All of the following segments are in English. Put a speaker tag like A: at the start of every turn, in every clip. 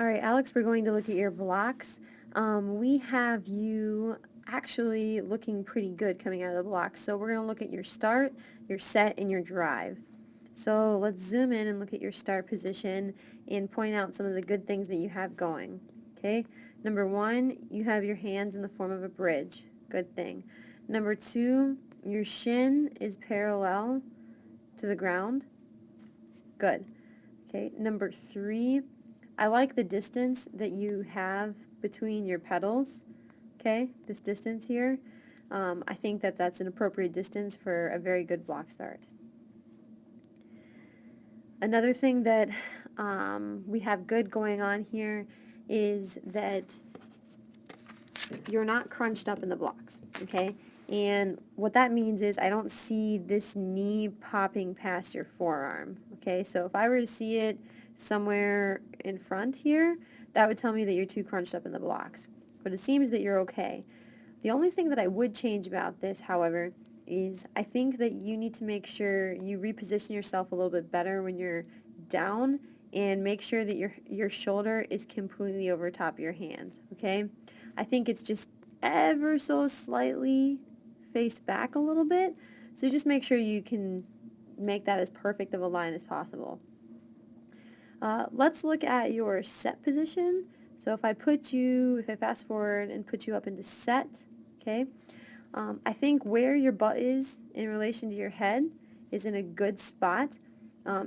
A: Alright, Alex, we're going to look at your blocks. We have you actually looking pretty good coming out of the blocks. So we're going to look at your start, your set, and your drive. So let's zoom in and look at your start position and point out some of the good things that you have going. Okay, number one, you have your hands in the form of a bridge. Good thing. Number two, your shin is parallel to the ground. Good. Okay, number three, I like the distance that you have between your pedals. Okay, this distance here. I think that that's an appropriate distance for a very good block start. Another thing that we have good going on here is that you're not crunched up in the blocks, okay? And what that means is I don't see this knee popping past your forearm, okay? So if I were to see it somewhere in front here, that would tell me that you're too crunched up in the blocks. But it seems that you're okay. The only thing that I would change about this, however, is I think that you need to make sure you reposition yourself a little bit better when you're down and make sure that your shoulder is completely over top of your hands, okay? I think it's just ever so slightly faced back a little bit, so just make sure you can make that as perfect of a line as possible. Let's look at your set position. So if I fast forward and put you up into set, okay, I think where your butt is in relation to your head is in a good spot.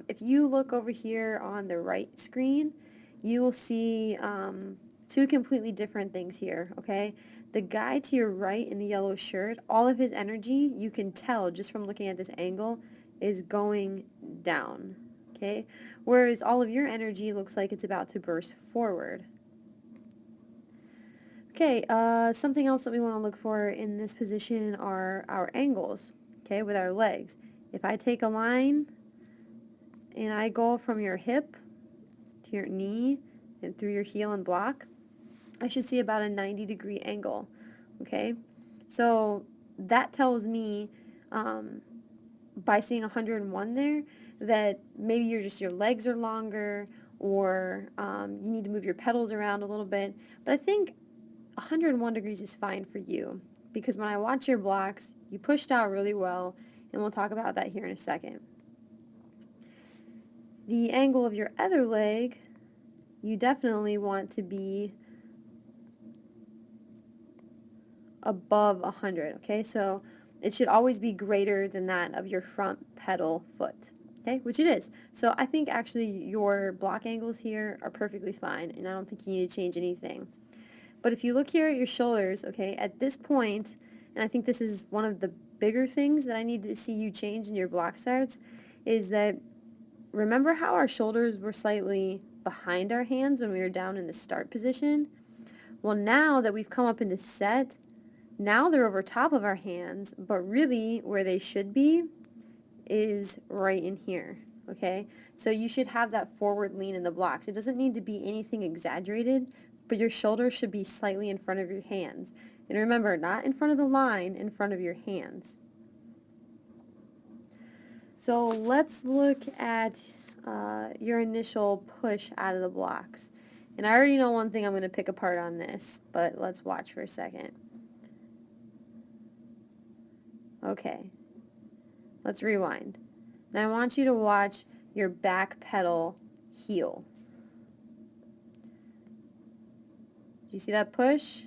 A: If you look over here on the right screen, you will see two completely different things here, okay? The guy to your right in the yellow shirt, all of his energy, you can tell just from looking at this angle, is going down, okay? Whereas all of your energy looks like it's about to burst forward. Okay, something else that we want to look for in this position are our angles, okay, with our legs. If I take a line and I go from your hip to your knee and through your heel and block, I should see about a 90-degree angle, okay? So that tells me, by seeing 101 there, that maybe your legs are longer, or you need to move your pedals around a little bit. But I think 101 degrees is fine for you, because when I watch your blocks, you pushed out really well, and we'll talk about that here in a second. The angle of your other leg, you definitely want to be above 100, okay? So it should always be greater than that of your front pedal foot, okay? Which it is. So I think actually your block angles here are perfectly fine, and I don't think you need to change anything. But if you look here at your shoulders, okay, at this point, and I think this is one of the bigger things that I need to see you change in your block starts, is that remember how our shoulders were slightly behind our hands when we were down in the start position? Well, now that we've come up into set, now they're over top of our hands, but really where they should be is right in here, okay? So you should have that forward lean in the blocks. It doesn't need to be anything exaggerated, but your shoulders should be slightly in front of your hands. And remember, not in front of the line, in front of your hands. So let's look at your initial push out of the blocks. And I already know one thing I'm going to pick apart on this, but let's watch for a second. Okay, let's rewind. Now I want you to watch your back pedal heel. Do you see that push?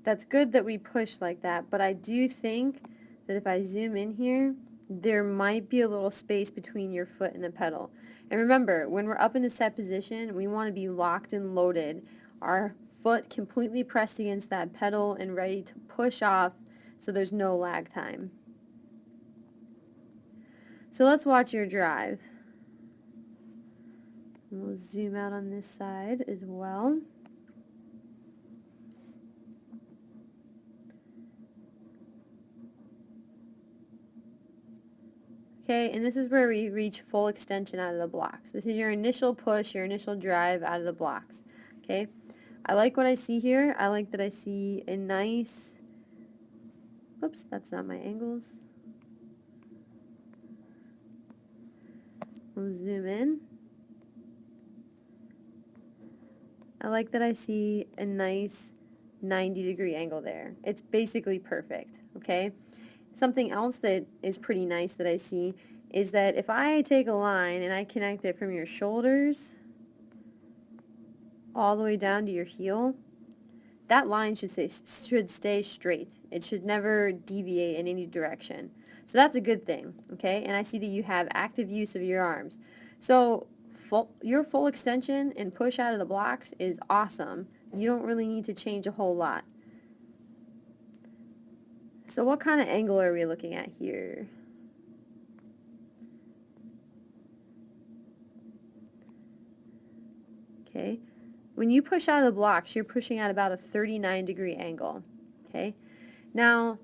A: That's good that we push like that, but I do think that if I zoom in here, there might be a little space between your foot and the pedal. And remember, when we're up in the set position, we want to be locked and loaded. Our foot completely pressed against that pedal and ready to push off so there's no lag time. So let's watch your drive. We'll zoom out on this side as well. Okay, and this is where we reach full extension out of the blocks. This is your initial push, your initial drive out of the blocks. Okay, I like what I see here. I like that I see a nice, oops, that's not my angles. We'll zoom in. I like that I see a nice 90-degree angle there. It's basically perfect, okay? Something else that is pretty nice that I see is that if I take a line and I connect it from your shoulders all the way down to your heel, that line should stay straight. It should never deviate in any direction. So that's a good thing, okay? And I see that you have active use of your arms. So your full extension and push out of the blocks is awesome. You don't really need to change a whole lot. So what kind of angle are we looking at here? Okay. When you push out of the blocks, you're pushing at about a 39-degree angle. Okay. Now,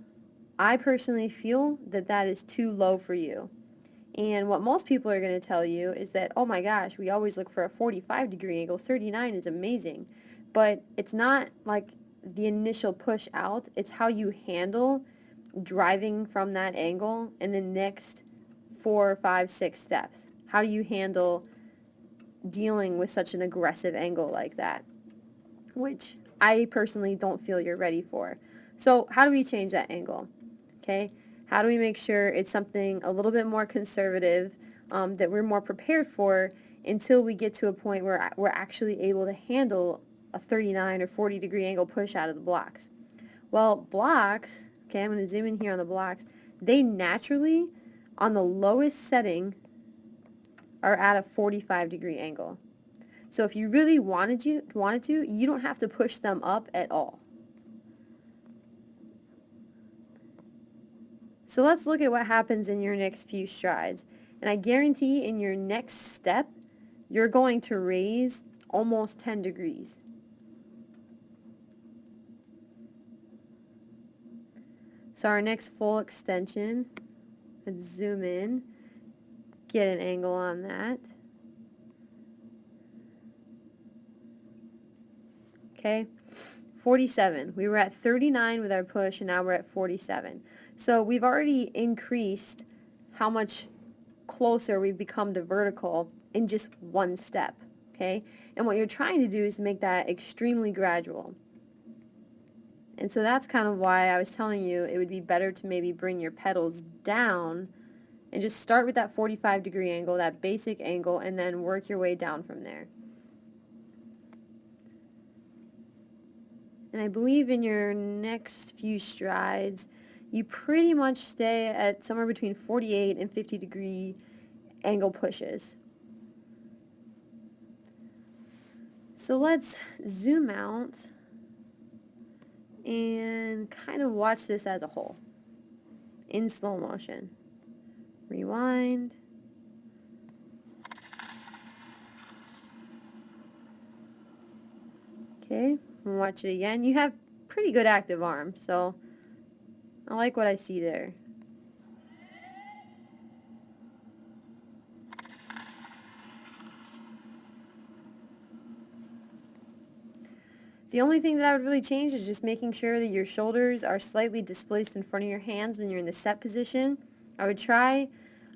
A: I personally feel that that is too low for you. And what most people are going to tell you is that, oh my gosh, we always look for a 45-degree angle. 39 is amazing. But it's not like the initial push out. It's how you handle driving from that angle in the next 4, 5, 6 steps. How do you handle dealing with such an aggressive angle like that, which I personally don't feel you're ready for. So how do we change that angle? Okay, how do we make sure it's something a little bit more conservative, that we're more prepared for until we get to a point where we're actually able to handle a 39 or 40-degree angle push out of the blocks? Well, blocks, okay, I'm going to zoom in here on the blocks, they naturally, on the lowest setting, are at a 45-degree angle. So if you really wanted to, you don't have to push them up at all. So let's look at what happens in your next few strides. And I guarantee in your next step, you're going to raise almost 10 degrees. So our next full extension, let's zoom in, get an angle on that. Okay, 47. We were at 39 with our push, and now we're at 47. So we've already increased how much closer we've become to vertical in just one step, okay? And what you're trying to do is to make that extremely gradual. And so that's kind of why I was telling you it would be better to maybe bring your pedals down and just start with that 45-degree angle, that basic angle, and then work your way down from there. And I believe in your next few strides, you pretty much stay at somewhere between 48 and 50-degree angle pushes. So let's zoom out and kind of watch this as a whole in slow motion. Rewind. Okay, watch it again. You have pretty good active arms, so I like what I see there. The only thing that I would really change is just making sure that your shoulders are slightly displaced in front of your hands when you're in the set position. I would try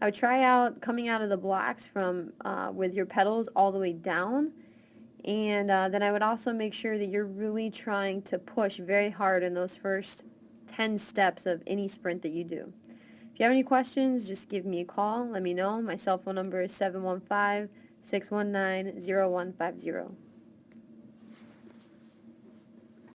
A: out coming out of the blocks from with your pedals all the way down, and then I would also make sure that you're really trying to push very hard in those first 10 steps of any sprint that you do. If you have any questions, just give me a call. Let me know. My cell phone number is 715-619-0150.